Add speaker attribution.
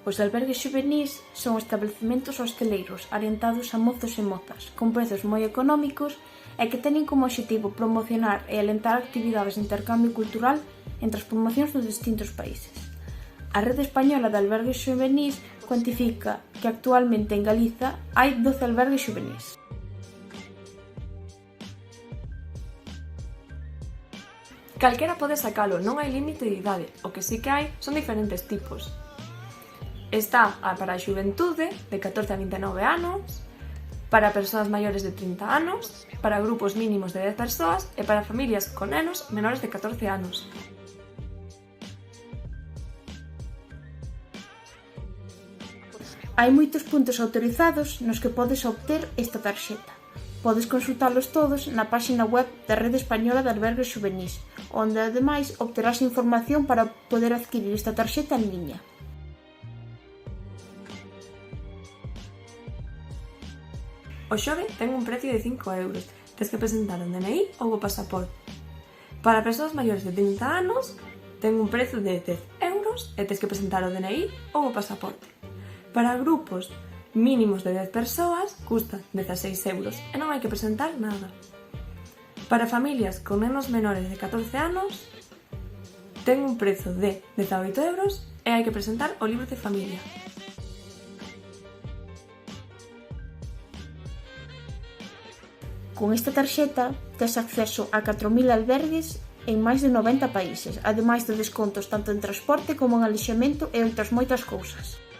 Speaker 1: Os albergues xuvenís son establecementos hosteleiros orientados a mozos e mozas, con prezos moi económicos e que teñen como obxectivo promocionar e alentar actividades de intercambio cultural entre as promocións dos distintos países. A Rede Española de Albergues Xuvenís cuantifica que actualmente en Galiza hai 12 albergues xuvenís.
Speaker 2: Calquera pode sacalo, non hai límite de idade, o que sí que hai son diferentes tipos. Está para a xuventude, de 14 a 29 anos, para persoas maiores de 30 anos, para grupos mínimos de 10 persoas e para familias con nenos menores de 14 anos.
Speaker 1: Hai moitos puntos autorizados nos que podes obter esta tarxeta. Podes consultalos todos na páxina web da Rede Española de Albergues Xuvenís, onde ademais obterás información para poder adquirir esta tarxeta en liña.
Speaker 2: O xove ten un precio de 5 euros, tes que presentar o DNI ou o pasaporte. Para persoas maiores de 30 anos, ten un prezo de 10 euros e tes que presentar o DNI ou o pasaporte. Para grupos mínimos de 10 persoas, custa 16 euros e non hai que presentar nada. Para familias con nenos menores de 14 anos, ten un prezo de 18 euros e hai que presentar o libro de familia.
Speaker 1: Con esta tarxeta tes acceso a 4.000 albergues en máis de 90 países, ademais de descontos tanto en transporte como en alexamento e outras moitas cousas.